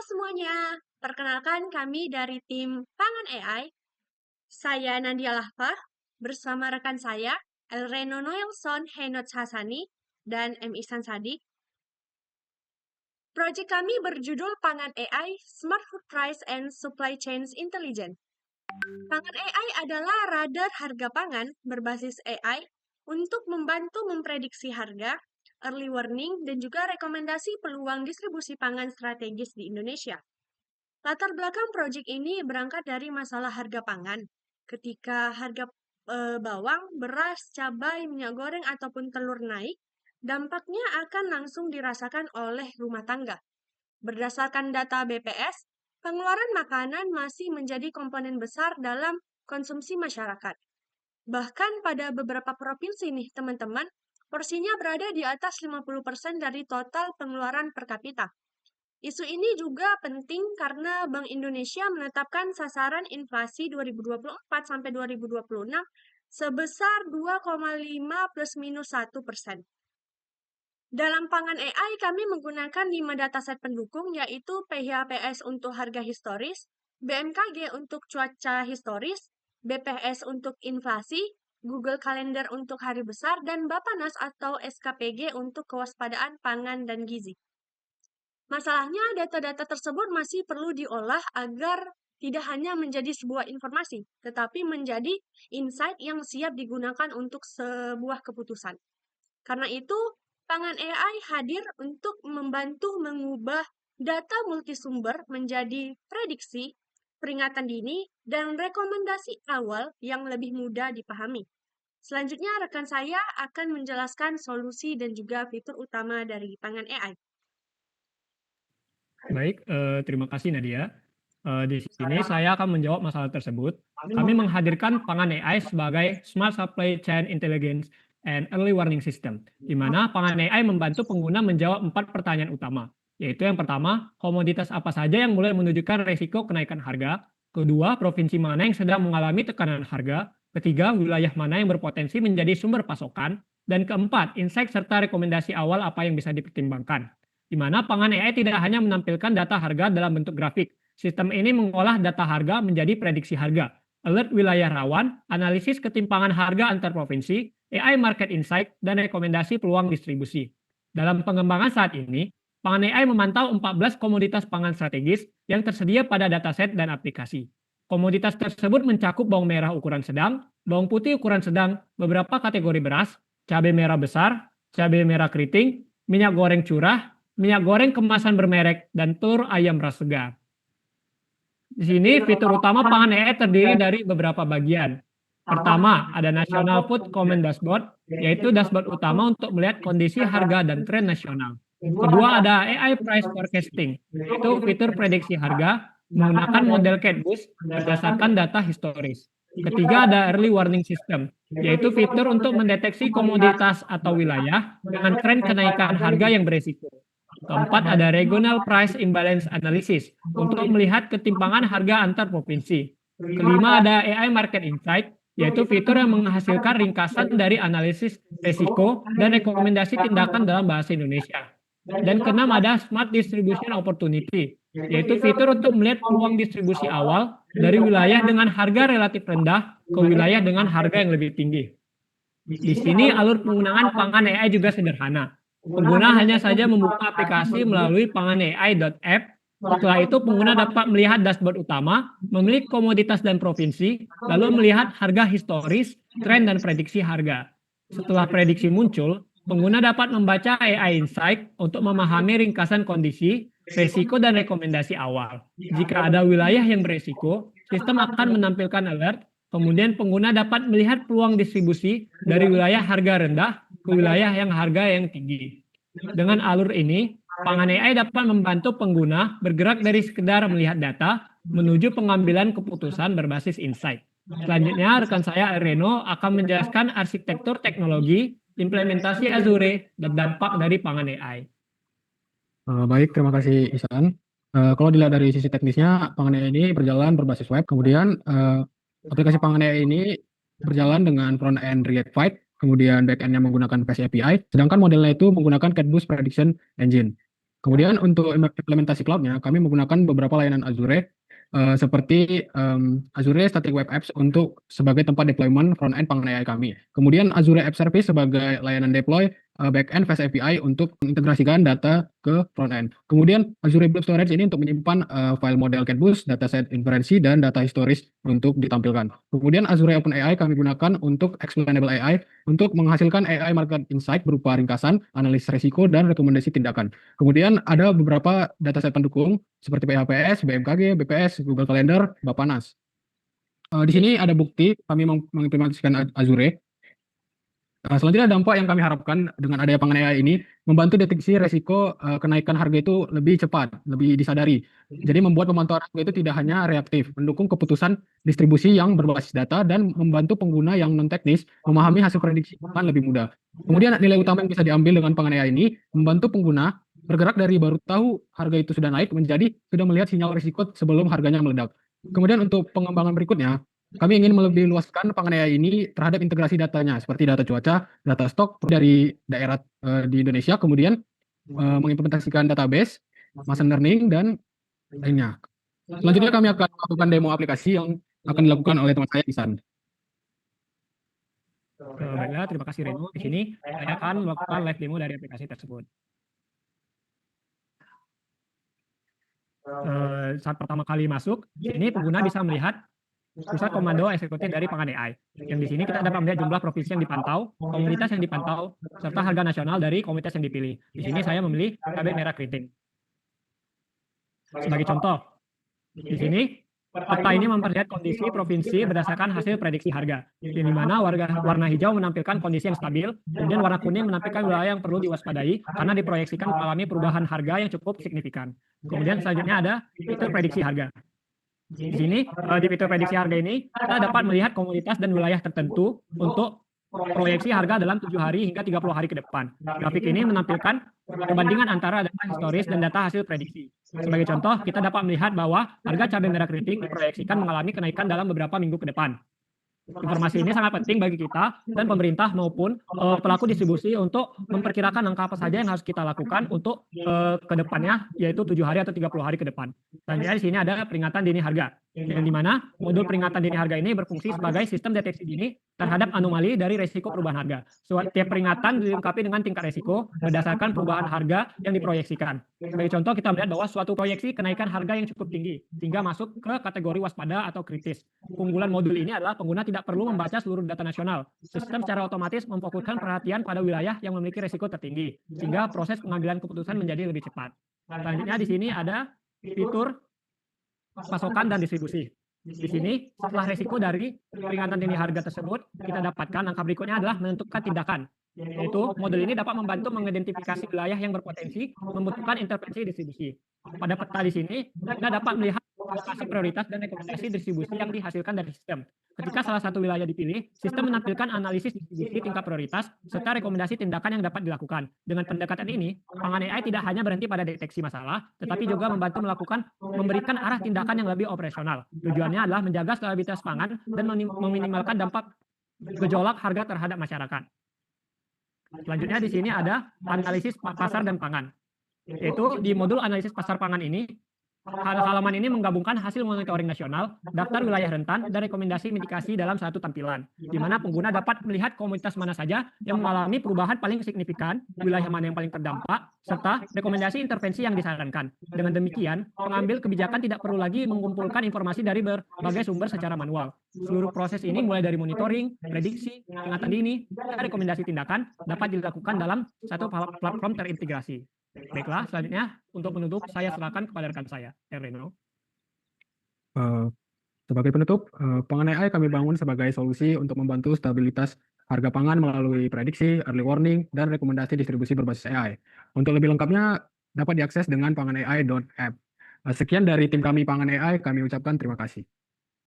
semuanya, perkenalkan kami dari tim Pangan AI. Saya Nadia Lahfah bersama rekan saya Elreno Noelson Henot Hasani dan M. Ihsan Sadik. Proyek kami berjudul Pangan AI Smart Food Price and Supply Chains Intelligence. Pangan AI adalah radar harga pangan berbasis AI untuk membantu memprediksi harga, early warning, dan juga rekomendasi peluang distribusi pangan strategis di Indonesia. Latar belakang proyek ini berangkat dari masalah harga pangan. Ketika harga bawang, beras, cabai, minyak goreng, ataupun telur naik, dampaknya akan langsung dirasakan oleh rumah tangga. Berdasarkan data BPS, pengeluaran makanan masih menjadi komponen besar dalam konsumsi masyarakat. Bahkan pada beberapa provinsi nih teman-teman, porsinya berada di atas 50% dari total pengeluaran per kapita. Isu ini juga penting karena Bank Indonesia menetapkan sasaran inflasi 2024 sampai 2026 sebesar 2,5 plus minus 1%. Dalam Pangan AI, kami menggunakan 5 dataset pendukung, yaitu PHPS untuk harga historis, BMKG untuk cuaca historis, BPS untuk inflasi, Google Calendar untuk hari besar, dan Bapanas atau SKPG untuk kewaspadaan pangan dan gizi. Masalahnya, data-data tersebut masih perlu diolah agar tidak hanya menjadi sebuah informasi, tetapi menjadi insight yang siap digunakan untuk sebuah keputusan. Karena itu, Pangan AI hadir untuk membantu mengubah data multisumber menjadi prediksi, peringatan dini, dan rekomendasi awal yang lebih mudah dipahami. Selanjutnya, rekan saya akan menjelaskan solusi dan juga fitur utama dari Pangan AI. Baik, terima kasih Nadia. Di sini saya akan menjawab masalah tersebut. Kami menghadirkan Pangan AI sebagai Smart Supply Chain Intelligence and Early Warning System, di mana Pangan AI membantu pengguna menjawab 4 pertanyaan utama, yaitu yang pertama, komoditas apa saja yang mulai menunjukkan risiko kenaikan harga, kedua, provinsi mana yang sedang mengalami tekanan harga, ketiga, wilayah mana yang berpotensi menjadi sumber pasokan, dan keempat, insight serta rekomendasi awal apa yang bisa dipertimbangkan. Di mana Pangan AI tidak hanya menampilkan data harga dalam bentuk grafik. Sistem ini mengolah data harga menjadi prediksi harga, alert wilayah rawan, analisis ketimpangan harga antar provinsi, AI market insight, dan rekomendasi peluang distribusi. Dalam pengembangan saat ini, Pangan AI memantau 14 komoditas pangan strategis yang tersedia pada dataset dan aplikasi. Komoditas tersebut mencakup bawang merah ukuran sedang, bawang putih ukuran sedang, beberapa kategori beras, cabai merah besar, cabai merah keriting, minyak goreng curah, minyak goreng kemasan bermerek, dan telur ayam ras segar. Di sini fitur utama Pangan AI terdiri dari beberapa bagian. Pertama, ada National Food Command Dashboard, yaitu dashboard utama untuk melihat kondisi harga dan tren nasional. Kedua, ada AI Price Forecasting, yaitu fitur prediksi harga menggunakan model CATBoost berdasarkan data historis. Ketiga, ada Early Warning System, yaitu fitur untuk mendeteksi komoditas atau wilayah dengan tren kenaikan harga yang beresiko. Keempat, ada Regional Price Imbalance Analysis untuk melihat ketimpangan harga antar provinsi. Kelima, ada AI Market Insight, yaitu fitur yang menghasilkan ringkasan dari analisis risiko dan rekomendasi tindakan dalam bahasa Indonesia. Dan keenam, ada Smart Distribution Opportunity, yaitu fitur untuk melihat peluang distribusi awal dari wilayah dengan harga relatif rendah ke wilayah dengan harga yang lebih tinggi. Di sini alur penggunaan Pangan AI juga sederhana. Pengguna hanya saja membuka aplikasi melalui panganai.app. Setelah itu pengguna dapat melihat dashboard utama, memilih komoditas dan provinsi, lalu melihat harga historis, tren, dan prediksi harga. Setelah prediksi muncul, pengguna dapat membaca AI Insight untuk memahami ringkasan kondisi, risiko, dan rekomendasi awal. Jika ada wilayah yang berisiko, sistem akan menampilkan alert. Kemudian pengguna dapat melihat peluang distribusi dari wilayah harga rendah ke wilayah yang harga yang tinggi. Dengan alur ini, Pangan AI dapat membantu pengguna bergerak dari sekedar melihat data menuju pengambilan keputusan berbasis insight. Selanjutnya, rekan saya Reno akan menjelaskan arsitektur teknologi, implementasi Azure, dan dampak dari Pangan AI. Baik, terima kasih Ihsan. Kalau dilihat dari sisi teknisnya, Pangan AI ini berjalan berbasis web. Kemudian aplikasi Pangan AI ini berjalan dengan front end React 5, kemudian back end-nya menggunakan Fast API, sedangkan modelnya itu menggunakan CATBoost Prediction Engine. Kemudian untuk implementasi cloud-nya, kami menggunakan beberapa layanan Azure, seperti Azure Static Web Apps untuk sebagai tempat deployment front-end pangan AI kami. Kemudian Azure App Service sebagai layanan deploy back-end Fast API untuk mengintegrasikan data ke front-end. Kemudian Azure Blob Storage ini untuk menyimpan file model CatBoost, dataset inferensi, dan data historis untuk ditampilkan. Kemudian Azure OpenAI kami gunakan untuk explainable AI untuk menghasilkan AI market insight berupa ringkasan, analisis risiko, dan rekomendasi tindakan. Kemudian ada beberapa dataset pendukung seperti PHPS, BMKG, BPS, Google Calendar, Bapanas. Di sini ada bukti kami mengimplementasikan Azure. Selanjutnya dampak yang kami harapkan dengan adanya pangan AI ini membantu deteksi resiko kenaikan harga itu lebih cepat, lebih disadari. Jadi membuat pemantauan harga itu tidak hanya reaktif, mendukung keputusan distribusi yang berbasis data dan membantu pengguna yang non-teknis memahami hasil prediksi dengan lebih mudah. Kemudian nilai utama yang bisa diambil dengan pangan AI ini membantu pengguna bergerak dari baru tahu harga itu sudah naik menjadi sudah melihat sinyal risiko sebelum harganya meledak. Kemudian untuk pengembangan berikutnya, kami ingin lebih luaskan pangan AI ini terhadap integrasi datanya, seperti data cuaca, data stok dari daerah di Indonesia, kemudian mengimplementasikan database, machine learning, dan lainnya. Selanjutnya kami akan melakukan demo aplikasi yang akan dilakukan oleh teman saya, Isan. Baiklah, terima kasih Reno. Di sini saya akan melakukan live demo dari aplikasi tersebut. Saat pertama kali masuk, ini pengguna bisa melihat pusat komando eksekutif dari pangan AI. Yang di sini kita dapat melihat jumlah provinsi yang dipantau, komunitas yang dipantau, serta harga nasional dari komunitas yang dipilih. Di sini saya memilih cabai merah keriting. Sebagai contoh, di sini peta ini memperlihat kondisi provinsi berdasarkan hasil prediksi harga, di mana warna hijau menampilkan kondisi yang stabil, kemudian warna kuning menampilkan wilayah yang perlu diwaspadai karena diproyeksikan mengalami perubahan harga yang cukup signifikan. Kemudian selanjutnya ada fitur prediksi harga. Di sini, di fitur prediksi harga ini, kita dapat melihat komunitas dan wilayah tertentu untuk proyeksi harga dalam 7 hari hingga 30 hari ke depan. Grafik ini menampilkan perbandingan antara data historis dan data hasil prediksi. Sebagai contoh, kita dapat melihat bahwa harga cabai merah keriting diproyeksikan mengalami kenaikan dalam beberapa minggu ke depan. Informasi ini sangat penting bagi kita dan pemerintah maupun pelaku distribusi untuk memperkirakan langkah apa saja yang harus kita lakukan untuk ke depannya, yaitu 7 hari atau 30 hari ke depan. Selanjutnya di sini ada peringatan dini harga, yang dimana modul peringatan dini harga ini berfungsi sebagai sistem deteksi dini terhadap anomali dari resiko perubahan harga. Setiap peringatan dilengkapi dengan tingkat resiko berdasarkan perubahan harga yang diproyeksikan. Sebagai contoh, kita melihat bahwa suatu proyeksi kenaikan harga yang cukup tinggi, sehingga masuk ke kategori waspada atau kritis. Keunggulan modul ini adalah pengguna tidak perlu membaca seluruh data nasional. Sistem secara otomatis memfokuskan perhatian pada wilayah yang memiliki resiko tertinggi, sehingga proses pengambilan keputusan menjadi lebih cepat. Selanjutnya di sini ada fitur pasokan dan distribusi. Di sini, setelah resiko dari peringatan dini harga tersebut, kita dapatkan langkah berikutnya adalah menentukan tindakan. Yaitu, model ini dapat membantu mengidentifikasi wilayah yang berpotensi membutuhkan intervensi distribusi. Pada peta di sini, kita dapat melihat alokasi prioritas dan rekomendasi distribusi yang dihasilkan dari sistem. Ketika salah satu wilayah dipilih, sistem menampilkan analisis distribusi tingkat prioritas serta rekomendasi tindakan yang dapat dilakukan. Dengan pendekatan ini, pangan AI tidak hanya berhenti pada deteksi masalah, tetapi juga membantu memberikan arah tindakan yang lebih operasional. Tujuannya adalah menjaga stabilitas pangan dan meminimalkan dampak gejolak harga terhadap masyarakat. Selanjutnya di sini ada analisis pasar dan pangan. Yaitu di modul analisis pasar pangan ini, halaman ini menggabungkan hasil monitoring nasional, daftar wilayah rentan, dan rekomendasi mitigasi dalam satu tampilan, di mana pengguna dapat melihat komunitas mana saja yang mengalami perubahan paling signifikan, wilayah mana yang paling terdampak, serta rekomendasi intervensi yang disarankan. Dengan demikian, pengambil kebijakan tidak perlu lagi mengumpulkan informasi dari berbagai sumber secara manual. Seluruh proses ini mulai dari monitoring, prediksi, peringatan dini, dan rekomendasi tindakan dapat dilakukan dalam satu platform terintegrasi. Baiklah, selanjutnya untuk penutup saya serahkan kepada rekan saya, Reno. Sebagai penutup, pangan AI kami bangun sebagai solusi untuk membantu stabilitas harga pangan melalui prediksi, early warning, dan rekomendasi distribusi berbasis AI. Untuk lebih lengkapnya dapat diakses dengan panganai.app. Sekian dari tim kami Pangan AI, kami ucapkan terima kasih.